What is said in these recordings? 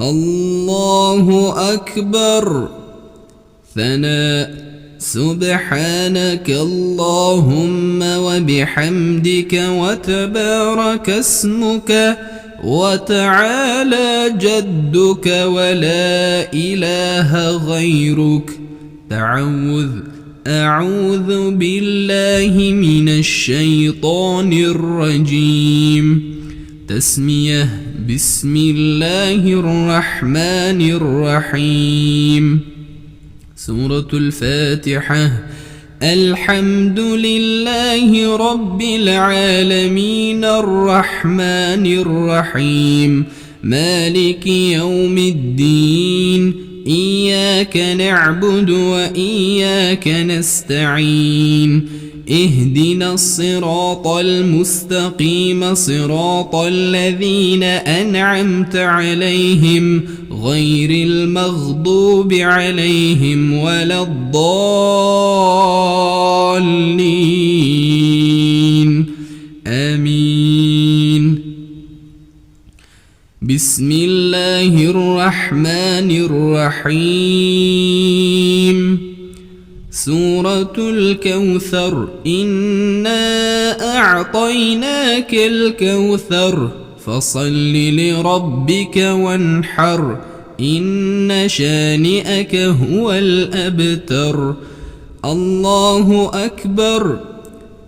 الله أكبر. ثناء. سبحانك اللهم وبحمدك وتبارك اسمك وتعالى جدك ولا إله غيرك. تعوذ. أعوذ بالله من الشيطان الرجيم. تسمية. بسم الله الرحمن الرحيم. سورة الفاتحة. الحمد لله رب العالمين الرحمن الرحيم مالك يوم الدين إياك نعبد وإياك نستعين اهدنا الصراط المستقيم صراط الذين أنعمت عليهم غير المغضوب عليهم ولا الضالين آمين. بسم الله الرحمن الرحيم. سورة الكوثر. إنا أعطيناك الكوثر فصل لربك وانحر إن شانئك هو الأبتر. الله أكبر.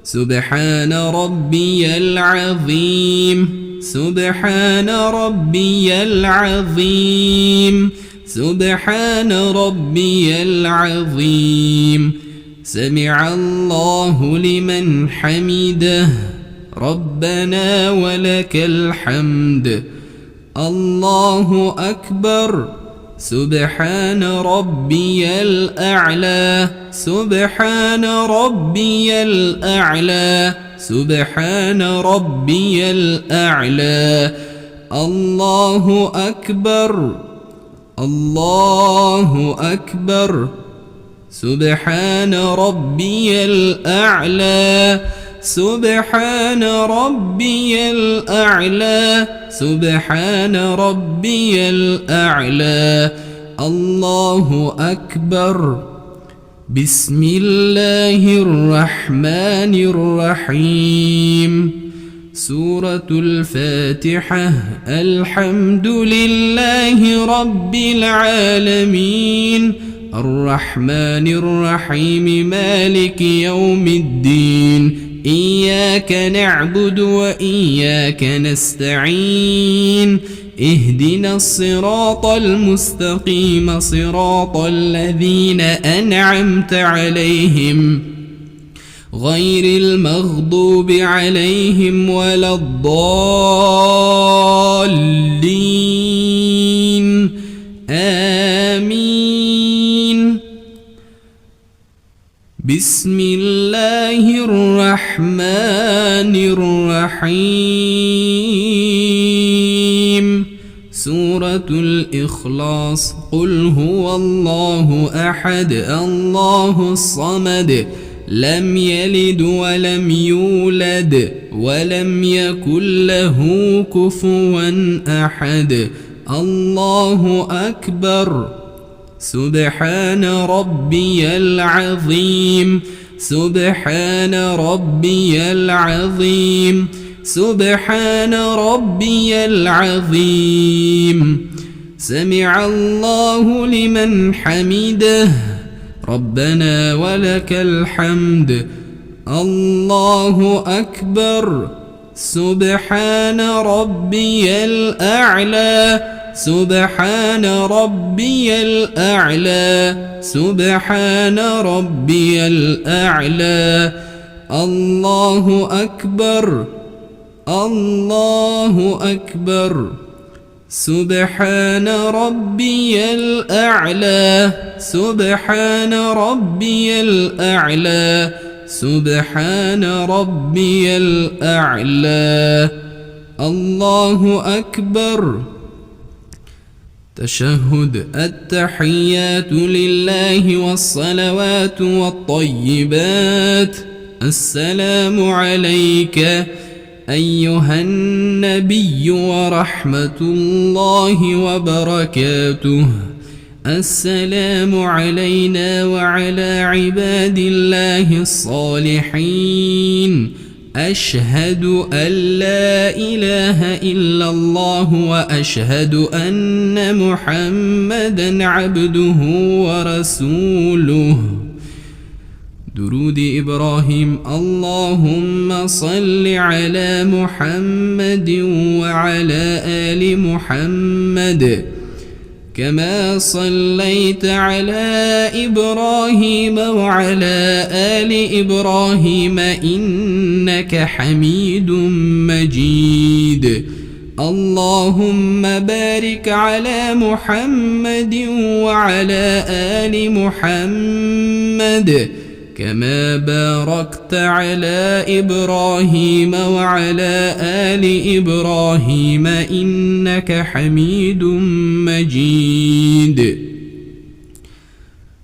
سبحان ربي العظيم. سبحان ربي العظيم. سبحان ربي العظيم. سمع الله لمن حمده ربنا ولك الحمد. الله أكبر. سبحان ربي الأعلى. سبحان ربي الأعلى. سبحان ربي الأعلى. الله أكبر. الله أكبر. سبحان ربي الأعلى. سبحان ربي الأعلى. سبحان ربي الأعلى. الله أكبر. بسم الله الرحمن الرحيم. سورة الفاتحة. الحمد لله رب العالمين الرحمن الرحيم مالك يوم الدين إياك نعبد وإياك نستعين اهدنا الصراط المستقيم صراط الذين أنعمت عليهم غير المغضوب عليهم ولا الضالين آمين. بسم الله الرحمن الرحيم. سورة الإخلاص. قل هو الله أحد الله الصمد لم يلد ولم يولد ولم يكن له كفوا أحد. الله أكبر. سبحان ربي العظيم. سبحان ربي العظيم. سبحان ربي العظيم. سمع الله لمن حمده ربنا ولك الحمد. الله أكبر. سبحان ربي الأعلى. سبحان ربي الأعلى. سبحان ربي الأعلى. الله أكبر. الله أكبر. سبحان ربي الأعلى. سبحان ربي الأعلى. سبحان ربي الأعلى. الله أكبر. تشهد. التحيات لله والصلوات والطيبات. السلام عليك أيها النبي ورحمة الله وبركاته. السلام علينا وعلى عباد الله الصالحين. أشهد أن لا إله إلا الله وأشهد أن محمدًا عبده ورسوله. درود إبراهيم. اللهم صل على محمد وعلى آل محمد كما صليت على إبراهيم وعلى آل إبراهيم إنك حميد مجيد. اللهم بارك على محمد وعلى آل محمد كما باركت على إبراهيم وعلى آل إبراهيم إنك حميد مجيد.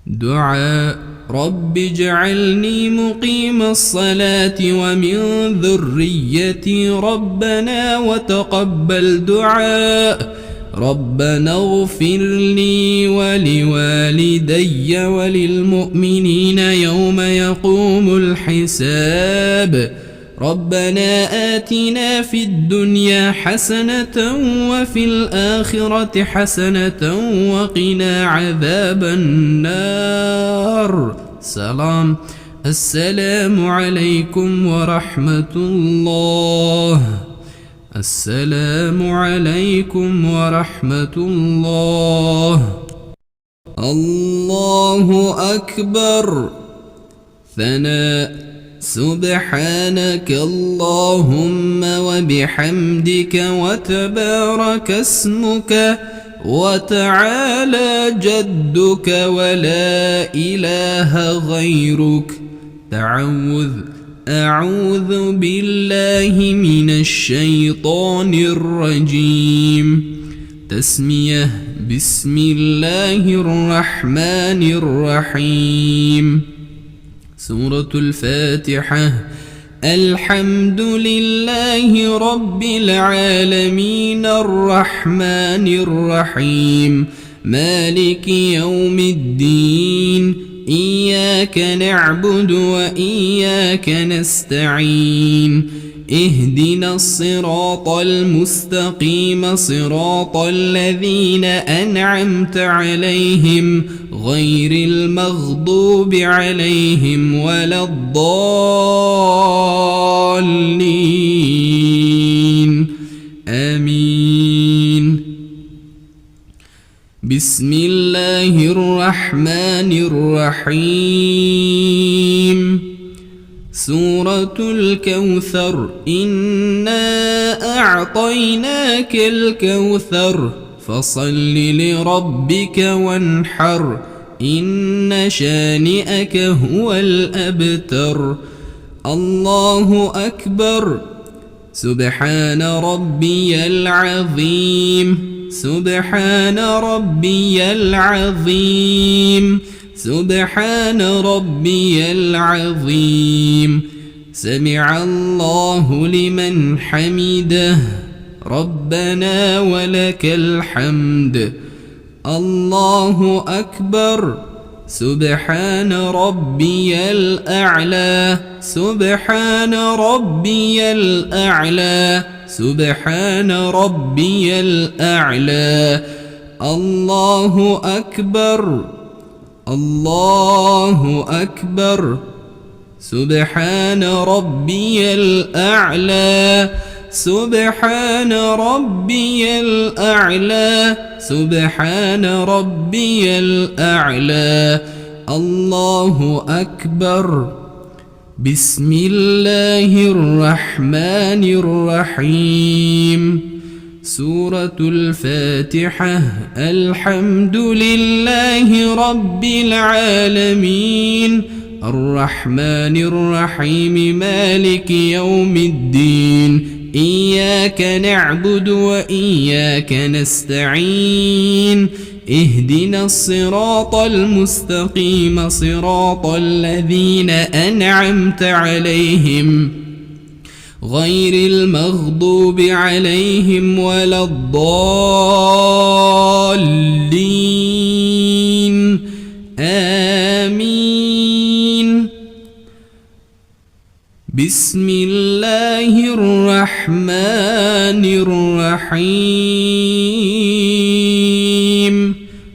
دعاء. رب اجعلني مقيم الصلاة ومن ذريتي ربنا وتقبل دعاء. ربنا اغفر لي ولوالدي وللمؤمنين يوم يقوم الحساب. ربنا آتنا في الدنيا حسنة وفي الآخرة حسنة وقنا عذاب النار. سلام. السلام عليكم ورحمة الله. السلام عليكم ورحمة الله. الله أكبر. ثناء. سبحانك اللهم وبحمدك وتبارك اسمك وتعالى جدك ولا إله غيرك. تعوذ. أعوذ بالله من الشيطان الرجيم. تسمية. بسم الله الرحمن الرحيم. سورة الفاتحة. الحمد لله رب العالمين الرحمن الرحيم مالك يوم الدين. إياك نعبد وإياك نستعين. اهدنا الصراط المستقيم صراط الذين أنعمت عليهم غير المغضوب عليهم ولا الضالين. آمين. بسم الله الرحمن الرحيم. سورة الكوثر. إنا أعطيناك الكوثر فصل لربك وانحر إن شانئك هو الأبتر. الله أكبر. سبحان ربي العظيم. سبحان ربي العظيم. سبحان ربي العظيم. سمع الله لمن حمده. ربنا ولك الحمد. الله أكبر. سبحان ربي الأعلى. سبحان ربي الأعلى. سبحان ربي الأعلى. الله أكبر. الله أكبر. سبحان ربي الأعلى. سبحان ربي الأعلى. سبحان ربي الأعلى. الله أكبر. بسم الله الرحمن الرحيم. سورة الفاتحة. الحمد لله رب العالمين الرحمن الرحيم مالك يوم الدين. إياك نعبد وإياك نستعين. اهدنا الصراط المستقيم صراط الذين أنعمت عليهم غير المغضوب عليهم ولا الضالين آمين. بسم الله الرحمن الرحيم.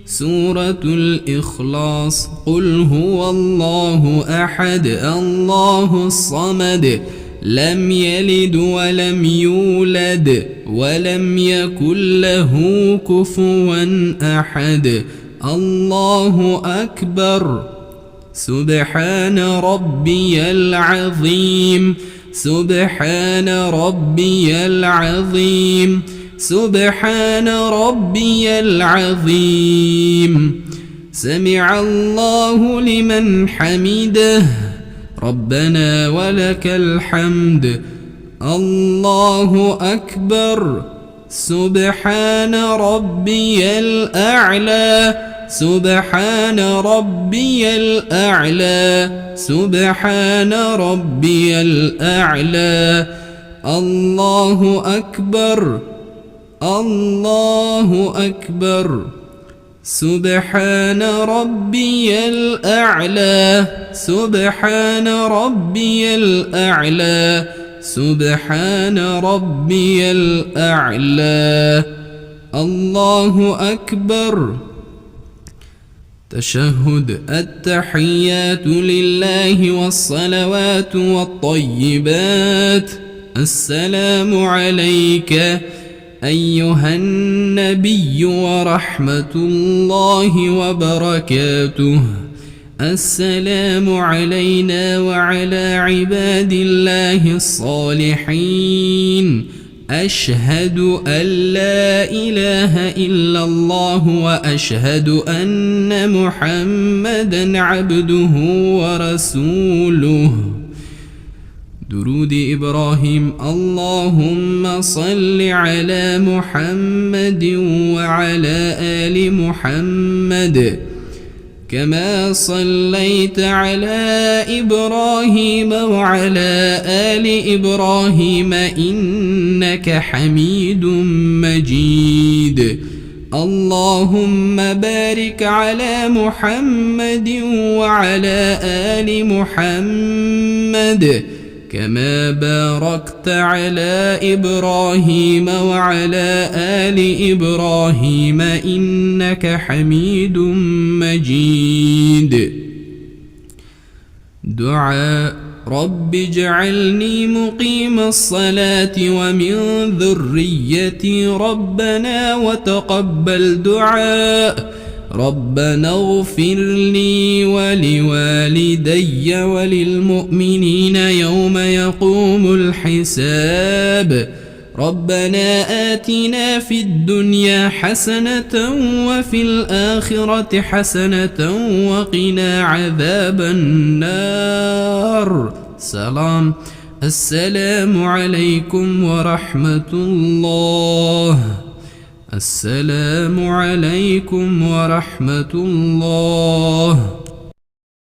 سورة الإخلاص. قل هو الله أحد الله الصمد لم يلد ولم يولد ولم يكن له كفوا أحد. الله أكبر. سبحان ربي العظيم. سبحان ربي العظيم. سبحان ربي العظيم. سمع الله لمن حمده ربنا ولك الحمد. الله أكبر. سبحان ربي الأعلى. سبحان ربي الأعلى. سبحان ربي الأعلى. الله أكبر. الله أكبر. سبحان ربي الأعلى. سبحان ربي الأعلى. سبحان ربي الأعلى. الله أكبر. تشهد. التحيات لله والصلوات والطيبات. السلام عليك أيها النبي ورحمة الله وبركاته. السلام علينا وعلى عباد الله الصالحين. أشهد أن لا إله إلا الله وأشهد أن محمدا عبده ورسوله. درود إبراهيم. اللهم صل على محمد وعلى آل محمد كما صليت على إبراهيم وعلى آل إبراهيم إنك حميد مجيد. اللهم بارك على محمد وعلى آل محمد كما باركت على إبراهيم وعلى آل إبراهيم إنك حميد مجيد. دعاء. رب اجعلني مقيم الصلاة ومن ذريتي ربنا وتقبل دعاء. ربنا اغفر لي ولوالدي وللمؤمنين يوم يقوم الحساب. ربنا آتنا في الدنيا حسنة وفي الآخرة حسنة وقنا عذاب النار. سلام. السلام عليكم ورحمة الله. السلام عليكم ورحمة الله.